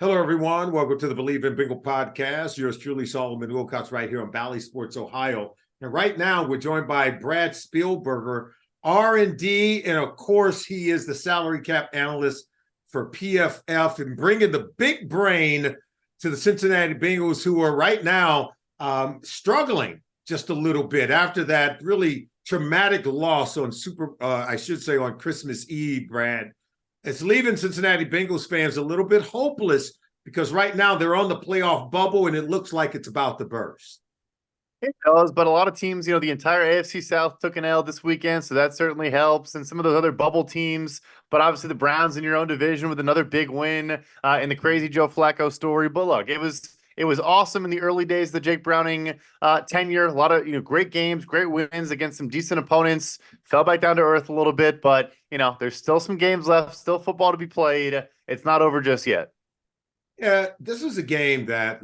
Hello, everyone. Welcome to the Believe in Bengal podcast. Yours truly, Solomon Wilcots, right here on Valley Sports, Ohio. And right now, we're joined by Brad Speilberger, R&D, and of course, he is the salary cap analyst for PFF and bringing the big brain to the Cincinnati Bengals, who are right now struggling just a little bit after that really traumatic loss on on Christmas Eve, Brad. It's leaving Cincinnati Bengals fans a little bit hopeless because right now they're on the playoff bubble and it looks like it's about to burst. It does, but a lot of teams, the entire AFC South took an L this weekend, so that certainly helps. And some of those other bubble teams, but obviously the Browns in your own division with another big win in the crazy Joe Flacco story. But look, it was awesome in the early days of the Jake Browning tenure. A lot of great games, great wins against some decent opponents. Fell back down to earth a little bit, but there's still some games left, still football to be played. It's not over just yet. Yeah, this was a game that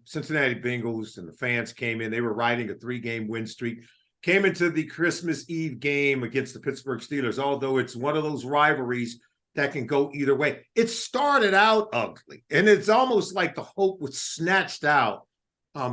Cincinnati Bengals and the fans came in. They were riding a 3-game win streak. Came into the Christmas Eve game against the Pittsburgh Steelers, although it's one of those rivalries that can go either way. It started out ugly, and it's almost like the hope was snatched out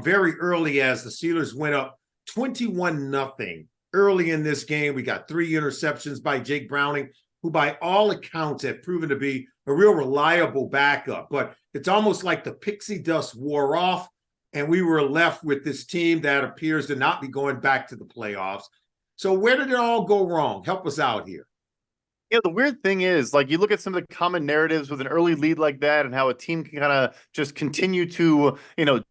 very early as the Steelers went up 21-0 early in this game. We got 3 interceptions by Jake Browning, who by all accounts had proven to be a real reliable backup. But it's almost like the pixie dust wore off, and we were left with this team that appears to not be going back to the playoffs. So where did it all go wrong? Help us out here. The weird thing is, you look at some of the common narratives with an early lead like that and how a team can kind of just continue to,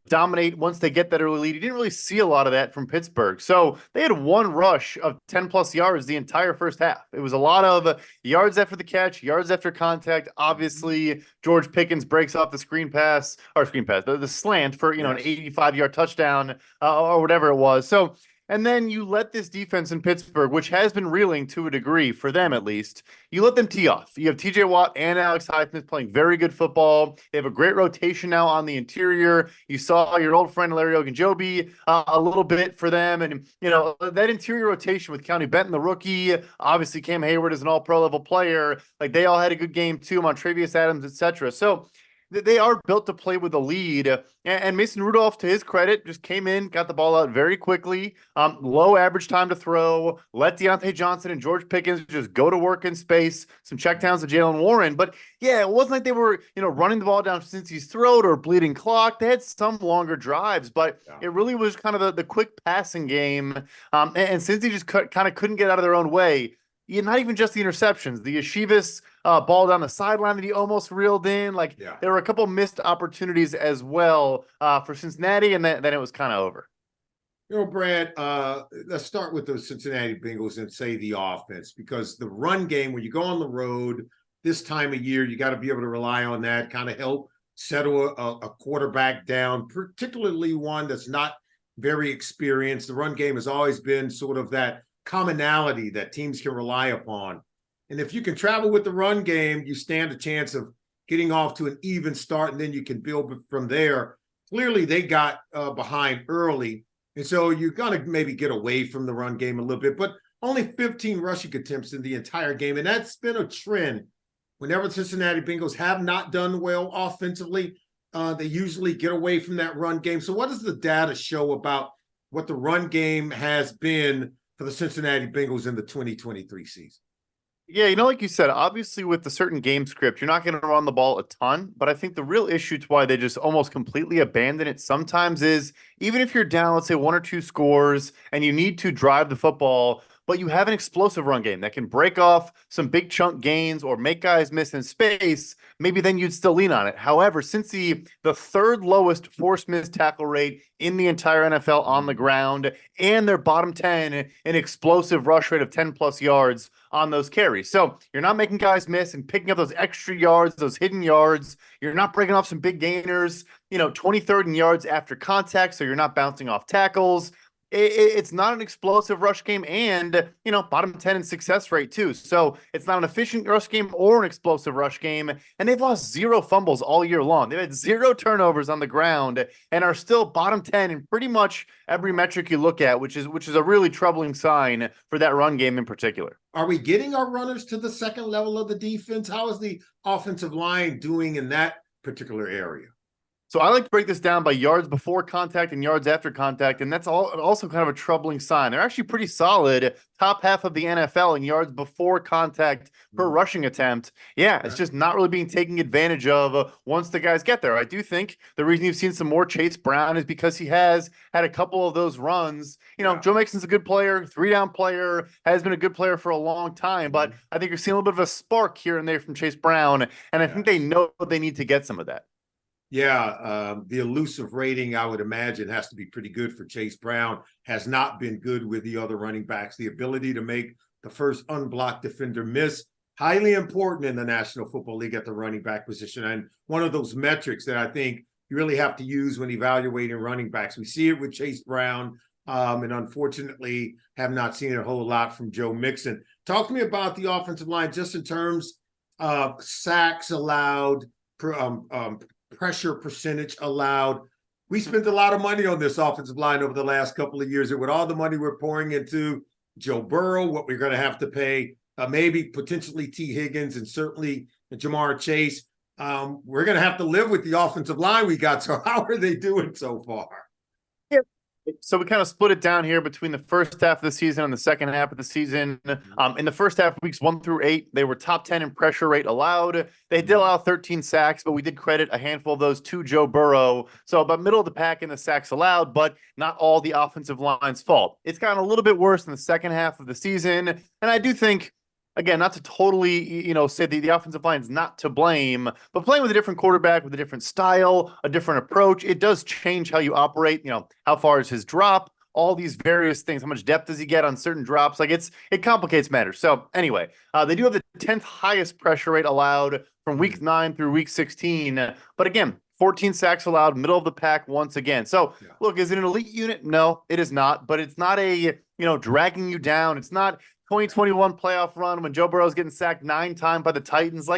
dominate once they get that early lead. You didn't really see a lot of that from Pittsburgh. So they had one rush of 10-plus yards the entire first half. It was a lot of yards after the catch, yards after contact. Obviously, George Pickins breaks off the the slant for, an 85-yard touchdown or whatever it was. So, and then you let this defense in Pittsburgh, which has been reeling to a degree, for them at least, you let them tee off. You have TJ Watt and Alex Highsmith playing very good football. They have a great rotation now on the interior. You saw your old friend Larry Ogunjobi a little bit for them. And, that interior rotation with County Benton, the rookie, obviously Cam Hayward is an all-pro level player. They all had a good game too, Montrevious Adams, etc. So they are built to play with a lead, and Mason Rudolph, to his credit, just came in, got the ball out very quickly, low average time to throw, let Deontay Johnson and George Pickens just go to work in space, some checkdowns to Jalen Warren. But yeah, it wasn't like they were, running the ball down Cincy's throat or bleeding clock. They had some longer drives, but it really was kind of the quick passing game, and Cincy just kind of couldn't get out of their own way. Not even just the interceptions, the Yeshivas ball down the sideline that he almost reeled in. There were a couple missed opportunities as well for Cincinnati, and then it was kind of over. Brad, let's start with the Cincinnati Bengals and say the offense, because the run game, when you go on the road this time of year, you got to be able to rely on that, kind of help settle a quarterback down, particularly one that's not very experienced. The run game has always been sort of that commonality that teams can rely upon. And if you can travel with the run game, you stand a chance of getting off to an even start, and then you can build from there. Clearly, they got behind early, and so you're going to maybe get away from the run game a little bit, but only 15 rushing attempts in the entire game, and that's been a trend. Whenever the Cincinnati Bengals have not done well offensively, they usually get away from that run game. So what does the data show about what the run game has been for the Cincinnati Bengals in the 2023 season? Yeah, like you said, obviously with the certain game script, you're not going to run the ball a ton, but I think the real issue to why they just almost completely abandon it sometimes is, even if you're down, let's say 1 or 2 scores, and you need to drive the football, but you have an explosive run game that can break off some big chunk gains or make guys miss in space, maybe then you'd still lean on it. However, since the 3rd lowest forced missed tackle rate in the entire NFL on the ground, and their bottom 10 an explosive rush rate of 10-plus yards on those carries. So you're not making guys miss and picking up those extra yards, those hidden yards. You're not breaking off some big gainers, 23rd in yards after contact, so you're not bouncing off tackles. It's not an explosive rush game, and bottom 10 in success rate too. So it's not an efficient rush game or an explosive rush game, and they've lost 0 fumbles all year long. They've had 0 turnovers on the ground and are still bottom 10 in pretty much every metric you look at, which is a really troubling sign for that run game in particular. Are we getting our runners to the second level of the defense? How is the offensive line doing in that particular area. So I like to break this down by yards before contact and yards after contact, and that's also kind of a troubling sign. They're actually pretty solid, top half of the NFL in yards before contact per rushing attempt. Yeah, it's just not really being taken advantage of once the guys get there. I do think the reason you've seen some more Chase Brown is because he has had a couple of those runs. Joe Mixon's a good player, 3-down player, has been a good player for a long time, but I think you're seeing a little bit of a spark here and there from Chase Brown, and I think they know they need to get some of that. Yeah, the elusive rating, I would imagine, has to be pretty good for Chase Brown. Has not been good with the other running backs. The ability to make the first unblocked defender miss, highly important in the National Football League at the running back position. And one of those metrics that I think you really have to use when evaluating running backs. We see it with Chase Brown, and unfortunately have not seen a whole lot from Joe Mixon. Talk to me about the offensive line just in terms of sacks allowed, pressure percentage allowed. We spent a lot of money on this offensive line over the last couple of years, and with all the money we're pouring into Joe Burrow, what we're going to have to pay, maybe potentially T. Higgins and certainly Jamar Chase, we're going to have to live with the offensive line we got. So how are they doing so far? So we kind of split it down here between the first half of the season and the second half of the season. In the first half, weeks 1 through 8, they were top 10 in pressure rate allowed. They did allow 13 sacks, but we did credit a handful of those to Joe Burrow. So about middle of the pack in the sacks allowed, but not all the offensive line's fault. It's gotten a little bit worse in the second half of the season. And I do think, again, not to totally, say the offensive line is not to blame, but playing with a different quarterback, with a different style, a different approach, it does change how you operate. How far is his drop? All these various things. How much depth does he get on certain drops? It complicates matters. So anyway, they do have the 10th highest pressure rate allowed from week 9 through week 16. But again, 14 sacks allowed, middle of the pack once again. So look, is it an elite unit? No, it is not. But it's not a, dragging you down. It's not 2021 playoff run when Joe Burrow's getting sacked 9 times by the Titans.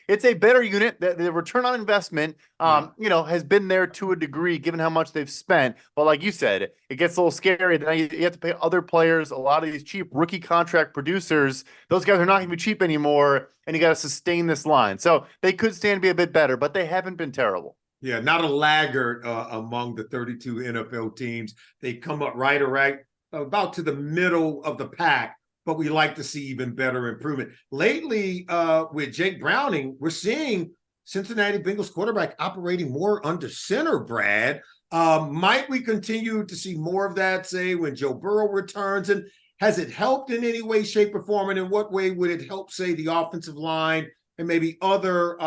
It's a better unit. The return on investment, has been there to a degree given how much they've spent. But like you said, it gets a little scary. Now you have to pay other players, a lot of these cheap rookie contract producers. Those guys are not going to be cheap anymore, and you got to sustain this line. So they could stand to be a bit better, but they haven't been terrible. Yeah, not a laggard among the 32 NFL teams. They come up right around about to the middle of the pack, but we like to see even better improvement. Lately, with Jake Browning, we're seeing Cincinnati Bengals quarterback operating more under center, Brad. Might we continue to see more of that, say, when Joe Burrow returns? And has it helped in any way, shape, or form? And in what way would it help, say, the offensive line and maybe other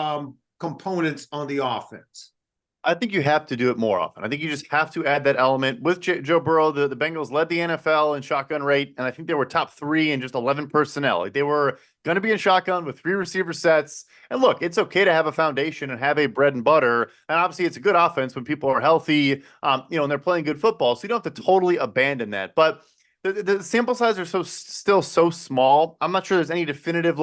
components on the offense? I think you have to do it more often. I think you just have to add that element. With Joe Burrow, the Bengals led the NFL in shotgun rate, and I think they were top 3 in just 11 personnel. They were going to be in shotgun with 3 receiver sets. And look, it's okay to have a foundation and have a bread and butter. And obviously, it's a good offense when people are healthy, and they're playing good football. So you don't have to totally abandon that. But the sample size are still so small. I'm not sure there's any definitive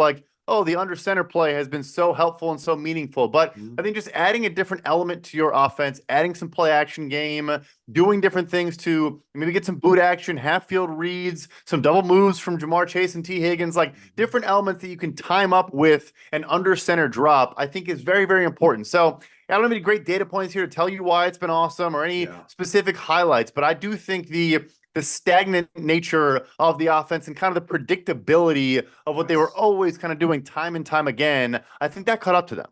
the under center play has been so helpful and so meaningful. But I think just adding a different element to your offense, adding some play action game, doing different things to maybe get some boot action, half field reads, some double moves from Jamar Chase and T. Higgins, different elements that you can time up with an under center drop, I think is very, very important. So I don't have any great data points here to tell you why it's been awesome or any specific highlights, but I do think the stagnant nature of the offense and kind of the predictability of what they were always kind of doing time and time again, I think that caught up to them.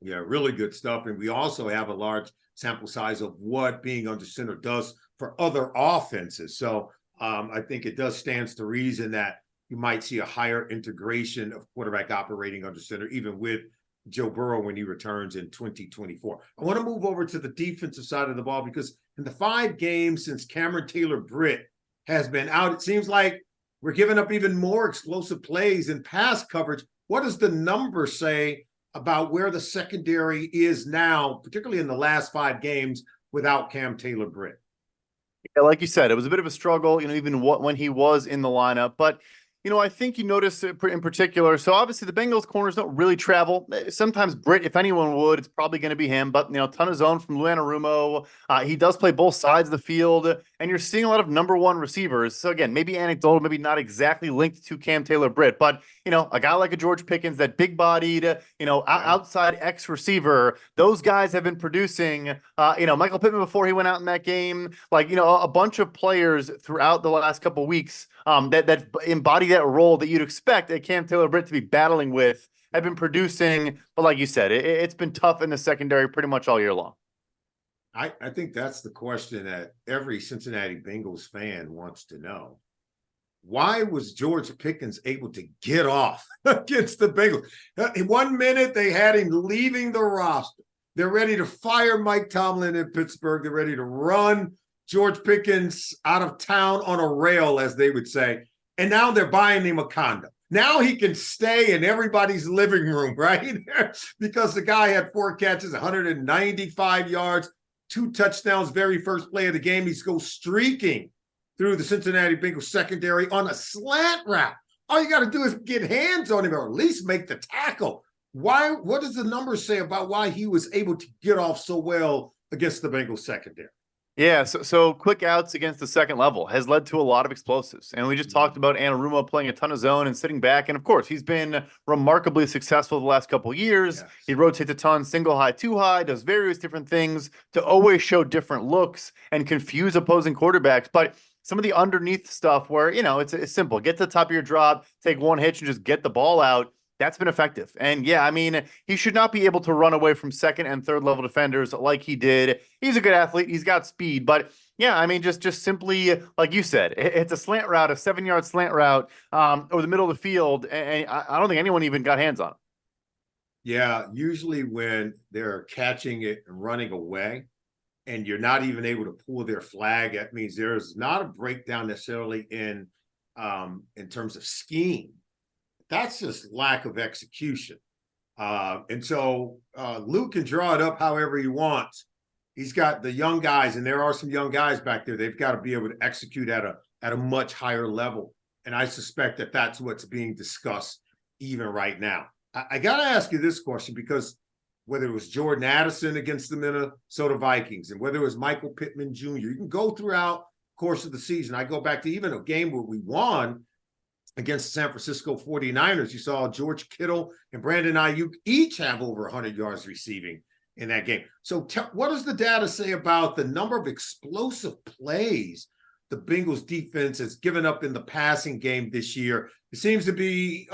Yeah, really good stuff. And we also have a large sample size of what being under center does for other offenses. So I think it does stands to reason that you might see a higher integration of quarterback operating under center, even with Joe Burrow when he returns in 2024. I want to move over to the defensive side of the ball because in the 5 games since Cameron Taylor-Britt has been out, it seems like we're giving up even more explosive plays in pass coverage. What does the number say about where the secondary is now, particularly in the last 5 games without Cam Taylor-Britt? Yeah, like you said, it was a bit of a struggle, even when he was in the lineup. But I think you notice in particular, so obviously the Bengals corners don't really travel. Sometimes Britt, if anyone would, it's probably going to be him. But, a ton of zone from Lou Anarumo. He does play both sides of the field. and you're seeing a lot of number one receivers. So again, maybe anecdotal, maybe not exactly linked to Cam Taylor-Britt, but a guy like a George Pickens, that big-bodied, outside X receiver, those guys have been producing. Michael Pittman before he went out in that game, a bunch of players throughout the last couple of weeks that embody that role that you'd expect a Cam Taylor-Britt to be battling with, have been producing. But like you said, it's been tough in the secondary pretty much all year long. I think that's the question that every Cincinnati Bengals fan wants to know. Why was George Pickens able to get off against the Bengals? In 1 minute, they had him leaving the roster. They're ready to fire Mike Tomlin in Pittsburgh. They're ready to run George Pickens out of town on a rail, as they would say. And now they're buying him a condo. Now he can stay in everybody's living room, right? Because the guy had 4 catches, 195 yards, 2 touchdowns, very first play of the game. He's go streaking through the Cincinnati Bengals secondary on a slant route. All you got to do is get hands on him or at least make the tackle. Why? What does the numbers say about why he was able to get off so well against the Bengals secondary? Yeah, so quick outs against the second level has led to a lot of explosives. And we just talked about Anarumo playing a ton of zone and sitting back. And of course, he's been remarkably successful the last couple of years. Yes. He rotates a ton, single high, 2 high, does various different things to always show different looks and confuse opposing quarterbacks. But some of the underneath stuff where, it's simple. Get to the top of your drop, take 1 hitch and just get the ball out. That's been effective. And yeah, he should not be able to run away from second and third level defenders like he did. He's a good athlete. He's got speed. But yeah, just simply, like you said, it's a slant route, a 7-yard slant route over the middle of the field. And I don't think anyone even got hands on him. Yeah, usually when they're catching it and running away and you're not even able to pull their flag, that means there's not a breakdown necessarily in terms of scheme. That's just lack of execution. And so Luke can draw it up however he wants. He's got the young guys, and there are some young guys back there. They've got to be able to execute at a much higher level. And I suspect that that's what's being discussed even right now. I got to ask you this question, because whether it was Jordan Addison against the Minnesota Vikings and whether it was Michael Pittman Jr., you can go throughout the course of the season. I go back to even a game where we won against the San Francisco 49ers. You saw George Kittle and Brandon Ayuk each have over 100 yards receiving in that game. So what does the data say about the number of explosive plays the Bengals defense has given up in the passing game this year? It seems to be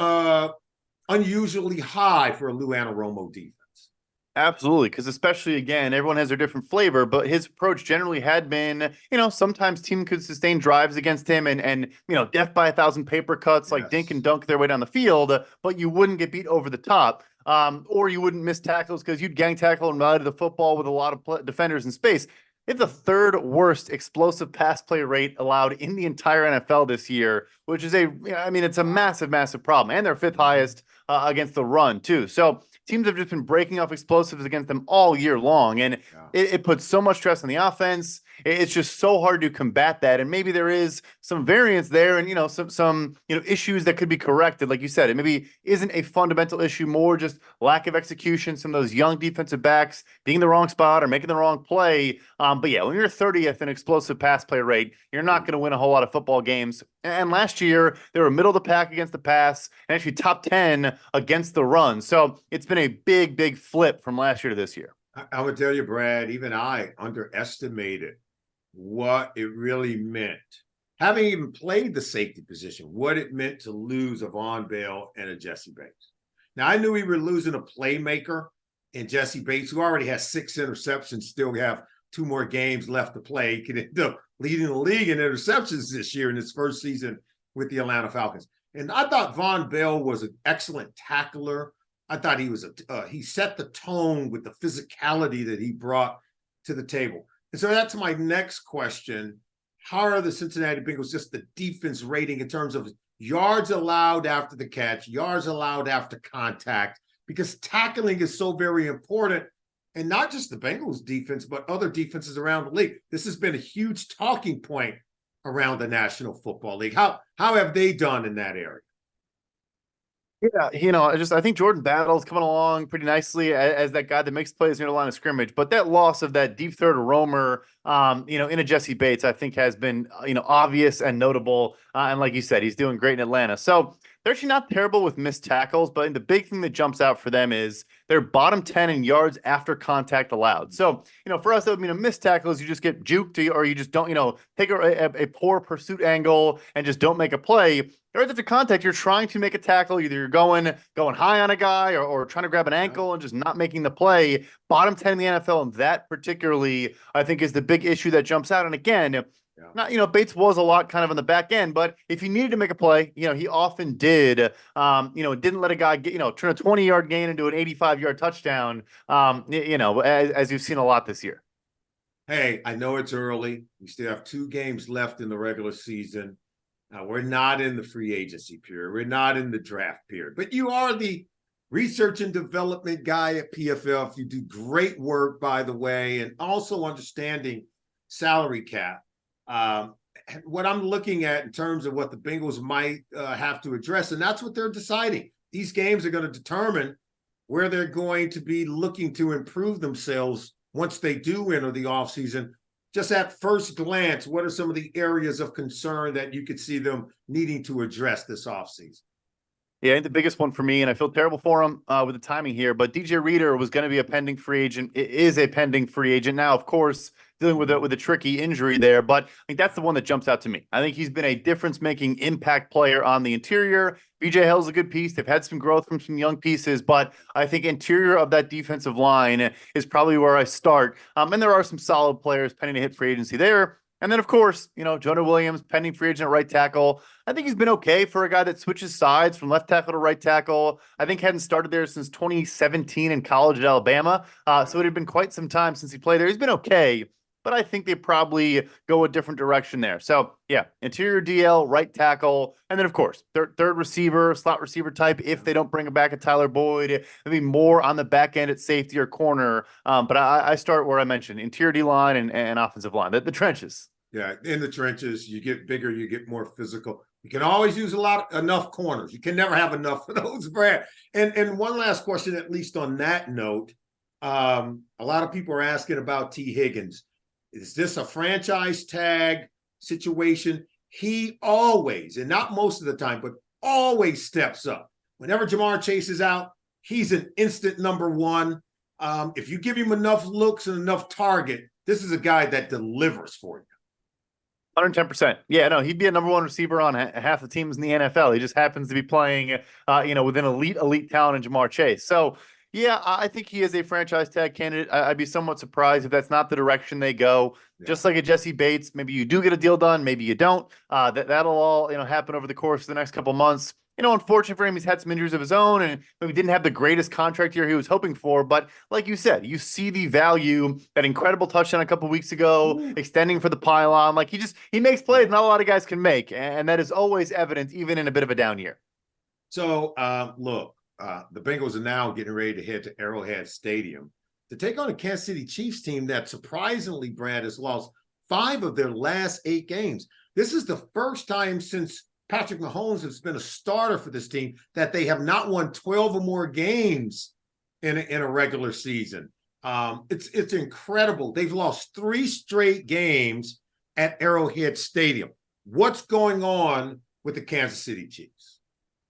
unusually high for a Lou Anarumo defense. Absolutely, because especially, again, everyone has their different flavor, but his approach generally had been, sometimes team could sustain drives against him and death by 1,000 paper cuts, like dink and dunk their way down the field, but you wouldn't get beat over the top, or you wouldn't miss tackles because you'd gang tackle and run to the football with a lot of defenders in space. It's the 3rd worst explosive pass play rate allowed in the entire NFL this year, which is it's a massive, massive problem. And they're 5th highest against the run, too. So teams have just been breaking off explosives against them all year long. And it puts so much stress on the offense. It's just so hard to combat that. And maybe there is some variance there and, some issues that could be corrected. Like you said, it maybe isn't a fundamental issue, more just lack of execution, some of those young defensive backs being in the wrong spot or making the wrong play. But yeah, when you're 30th in explosive pass play rate, you're not going to win a whole lot of football games. And last year, they were middle of the pack against the pass and actually top 10 against the run. So it's been a big, big flip from last year to this year. I would tell you, Brad, even I underestimated what it really meant. Having even played the safety position, what it meant to lose a Von Bell and a Jessie Bates. Now, I knew we were losing a playmaker in Jessie Bates, who already has 6 interceptions, still have 2 more games left to play. He could end up leading the league in interceptions this year in his first season with the Atlanta Falcons. And I thought Von Bell was an excellent tackler. I thought he was he set the tone with the physicality that he brought to the table. And so that's my next question. How are the Cincinnati Bengals, just the defense rating in terms of yards allowed after the catch, yards allowed after contact? Because tackling is so very important. And not just the Bengals defense, but other defenses around the league. This has been a huge talking point around the National Football League. How have they done in that area? Yeah, I think Jordan Battle's coming along pretty nicely as that guy that makes plays near the line of scrimmage. But that loss of that deep third roamer, in a Jesse Bates, I think has been, obvious and notable. And like you said, he's doing great in Atlanta. So they're actually not terrible with missed tackles, but the big thing that jumps out for them is they're bottom 10 in yards after contact allowed. So, for us, that would mean a missed tackle is you just get juked or you just don't, take a poor pursuit angle and just don't make a play. Right after contact, you're trying to make a tackle. Either you're going high on a guy or trying to grab an ankle and just not making the play. Bottom 10 in the NFL, and that particularly, I think, is the big issue that jumps out. And again, not Bates was a lot kind of on the back end, but if he needed to make a play, he often did. Didn't let a guy get turn a 20-yard gain into an 85-yard touchdown. As you've seen a lot this year. Hey, I know it's early. We still have 2 games left in the regular season. We're not in the free agency period. We're not in the draft period. But you are the research and development guy at PFF. You do great work, by the way, and also understanding salary cap. What I'm looking at in terms of what the Bengals might have to address, and that's what they're deciding. These games are going to determine where they're going to be looking to improve themselves once they do enter the offseason. Just at first glance, what are some of the areas of concern that you could see them needing to address this offseason? Yeah, I think the biggest one for me, and I feel terrible for him with the timing here, but DJ Reader was going to be a pending free agent. It is a pending free agent now, of course, dealing with a tricky injury there, but I think that's the one that jumps out to me. I think he's been a difference-making impact player on the interior. BJ Hill's a good piece. They've had some growth from some young pieces, but I think interior of that defensive line is probably where I start. And there are some solid players pending to hit free agency there. And then, of course, Jonah Williams, pending free agent at right tackle. I think he's been okay for a guy that switches sides from left tackle to right tackle. I think hadn't started there since 2017 in college at Alabama. So it had been quite some time since he played there. He's been okay, but I think they probably go a different direction there. So, yeah, interior DL, right tackle, and then, of course, third receiver, slot receiver type. If they don't bring back a Tyler Boyd, maybe more on the back end at safety or corner. But I start where I mentioned, interior D-line and offensive line, the trenches. Yeah, in the trenches, you get bigger, you get more physical. You can always use enough corners. You can never have enough of those, Brad. And one last question, at least on that note. A lot of people are asking about T. Higgins. Is this a franchise tag situation? He always, and not most of the time, but always steps up. Whenever Jamar Chase is out, he's an instant number one. If you give him enough looks and enough target, this is a guy that delivers for you. 110%. Yeah, no, he'd be a number one receiver on half the teams in the NFL. He just happens to be playing, within elite talent in Jamar Chase. So, yeah, I think he is a franchise tag candidate. I'd be somewhat surprised if that's not the direction they go. Yeah. Just like a Jesse Bates, maybe you do get a deal done, maybe you don't. That'll all happen over the course of the next couple months. Unfortunately for him, he's had some injuries of his own and maybe didn't have the greatest contract year he was hoping for. But like you said, you see the value, that incredible touchdown a couple weeks ago, extending for the pylon. Like he makes plays not a lot of guys can make. And that is always evident, even in a bit of a down year. So, look, the Bengals are now getting ready to head to Arrowhead Stadium to take on a Kansas City Chiefs team that surprisingly, Brad, has lost 5 of their last 8 games. This is the first time since Patrick Mahomes has been a starter for this team that they have not won 12 or more games in a regular season. It's incredible. They've lost 3 straight games at Arrowhead Stadium. What's going on with the Kansas City Chiefs?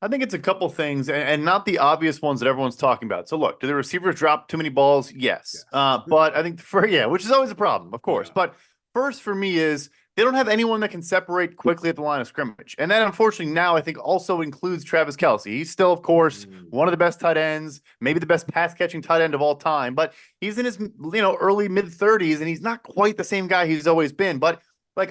I think it's a couple things, and not the obvious ones that everyone's talking about. So look, do the receivers drop too many balls? Yes. But I think which is always a problem, of course. Yeah. But first for me is they don't have anyone that can separate quickly at the line of scrimmage. And that, unfortunately, now I think also includes Travis Kelce. He's still, of course, one of the best tight ends, maybe the best pass-catching tight end of all time. But he's in his, early mid-30s, and he's not quite the same guy he's always been. But,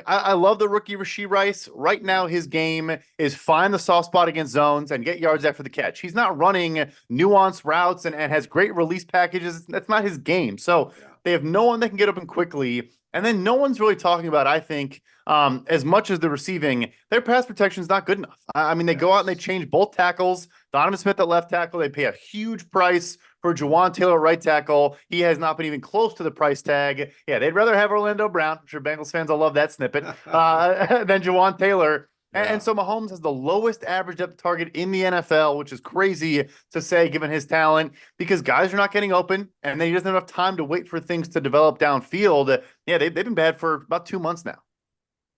I love the rookie Rashee Rice. Right now, his game is find the soft spot against zones and get yards after the catch. He's not running nuanced routes and has great release packages. That's not his game. So they have no one that can get open quickly. And then no one's really talking about, I think, as much as the receiving, their pass protection is not good enough. I mean, they go out and they change both tackles. Donovan Smith at left tackle. They pay a huge price for Juwan Taylor at right tackle. He has not been even close to the price tag. Yeah, they'd rather have Orlando Brown. I'm sure Bengals fans will love that snippet. Than Juwan Taylor. And so Mahomes has the lowest average depth target in the NFL, which is crazy to say given his talent, because guys are not getting open, and then he doesn't have enough time to wait for things to develop downfield. Yeah, they've been bad for about 2 months now.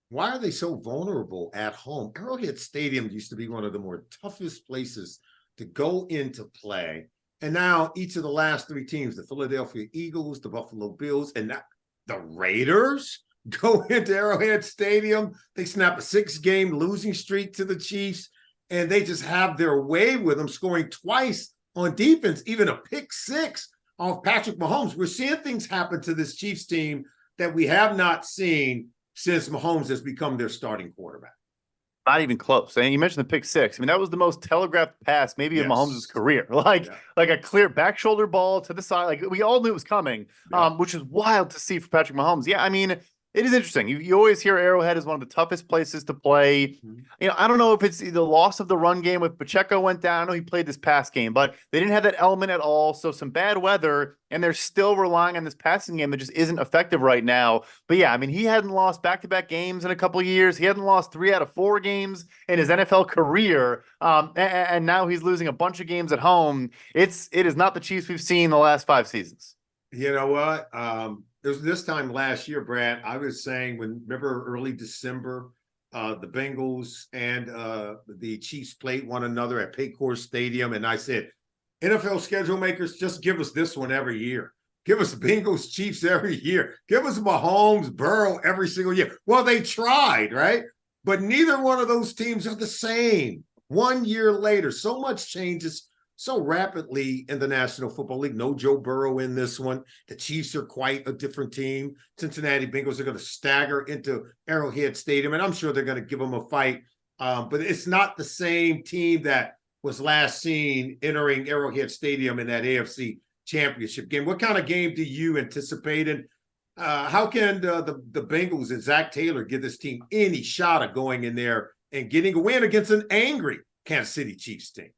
Why are they so vulnerable at home? Arrowhead Stadium used to be one of the more toughest places to go into play. And now each of the last three teams, the Philadelphia Eagles, the Buffalo Bills, and the Raiders go into Arrowhead Stadium. They snap a 6-game losing streak to the Chiefs, and they just have their way with them, scoring twice on defense, even a pick 6 off Patrick Mahomes. We're seeing things happen to this Chiefs team that we have not seen since Mahomes has become their starting quarterback. Not even close. And you mentioned the pick 6. I mean, that was the most telegraphed pass maybe of Mahomes' career. Like a clear back shoulder ball to the side. Like we all knew it was coming, which is wild to see for Patrick Mahomes. Yeah, I mean, it is interesting. You always hear Arrowhead is one of the toughest places to play. Mm-hmm. You know, I don't know if it's the loss of the run game with Pacheco went down. I know he played this pass game, but they didn't have that element at all. So some bad weather, and they're still relying on this passing game that just isn't effective right now. But yeah, I mean, he hadn't lost back-to-back games in a couple of years. He hadn't lost 3 out of 4 games in his NFL career. And now he's losing a bunch of games at home. It is not the Chiefs we've seen the last 5 seasons. You know what? This time last year, Brad, I was saying remember early December, the Bengals and the Chiefs played one another at Paycor Stadium. And I said, NFL schedule makers, just give us this one every year. Give us Bengals Chiefs every year. Give us Mahomes, Burrow every single year. Well, they tried, right? But neither one of those teams are the same. 1 year later, so much changes so rapidly in the National Football League. No Joe Burrow in this one. The Chiefs are quite a different team. Cincinnati Bengals are going to stagger into Arrowhead Stadium, and I'm sure they're going to give them a fight. But it's not the same team that was last seen entering Arrowhead Stadium in that AFC Championship game. What kind of game do you anticipate? And how can the Bengals and Zach Taylor give this team any shot of going in there and getting a win against an angry Kansas City Chiefs team?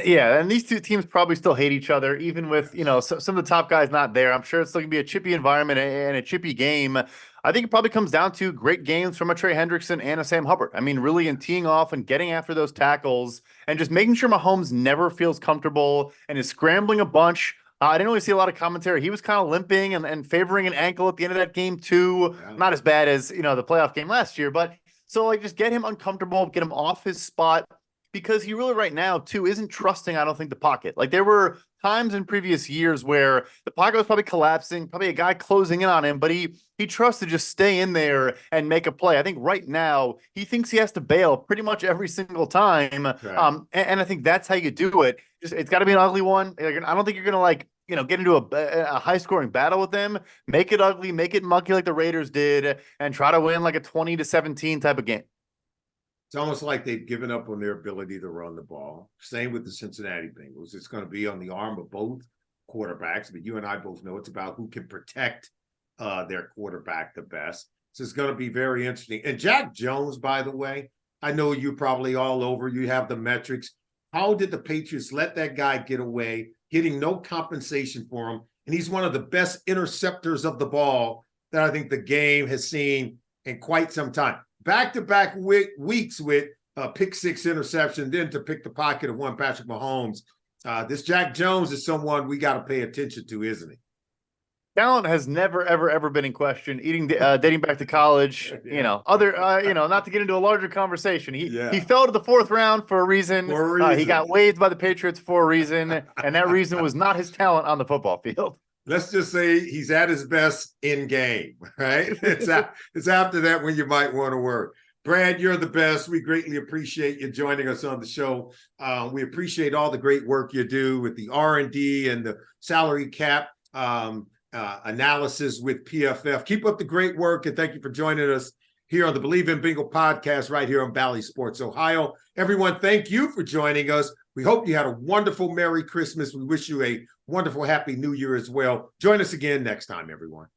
Yeah, and these two teams probably still hate each other, even with, some of the top guys not there. I'm sure it's still going to be a chippy environment and a chippy game. I think it probably comes down to great games from a Trey Hendrickson and a Sam Hubbard. I mean, really in teeing off and getting after those tackles and just making sure Mahomes never feels comfortable and is scrambling a bunch. I didn't really see a lot of commentary. He was kind of limping and favoring an ankle at the end of that game too. Yeah. Not as bad as, the playoff game last year, but so just get him uncomfortable, get him off his spot. Because he really right now, too, isn't trusting, I don't think, the pocket. Like there were times in previous years where the pocket was probably collapsing, probably a guy closing in on him, but he trusts to just stay in there and make a play. I think right now he thinks he has to bail pretty much every single time. Right. And I think that's how you do it. It's got to be an ugly one. I don't think you're going to get into a high-scoring battle with them. Make it ugly, make it mucky like the Raiders did, and try to win like a 20-17 type of game. It's almost like they've given up on their ability to run the ball. Same with the Cincinnati Bengals. It's going to be on the arm of both quarterbacks, but you and I both know it's about who can protect their quarterback the best. So it's going to be very interesting. And Jack Jones, by the way, I know you're probably all over. You have the metrics. How did the Patriots let that guy get away, getting no compensation for him? And he's one of the best interceptors of the ball that I think the game has seen in quite some time. Back-to-back weeks with pick 6 interception, then to pick the pocket of one Patrick Mahomes. This Jack Jones is someone we got to pay attention to, isn't he? Talent has never, ever been in question. Dating back to college, not to get into a larger conversation. He fell to the 4th round for a reason. He got waived by the Patriots for a reason, and that reason was not his talent on the football field. Let's just say he's at his best in game, right? It's after that when you might want to worry. Brad, you're the best. We greatly appreciate you joining us on the show. We appreciate all the great work you do with the R&D and the salary cap analysis with PFF. Keep up the great work, and thank you for joining us here on the Believe in Bengal podcast right here on Bally Sports Ohio. Everyone, thank you for joining us. We hope you had a wonderful Merry Christmas. We wish you a wonderful Happy New Year as well. Join us again next time, everyone.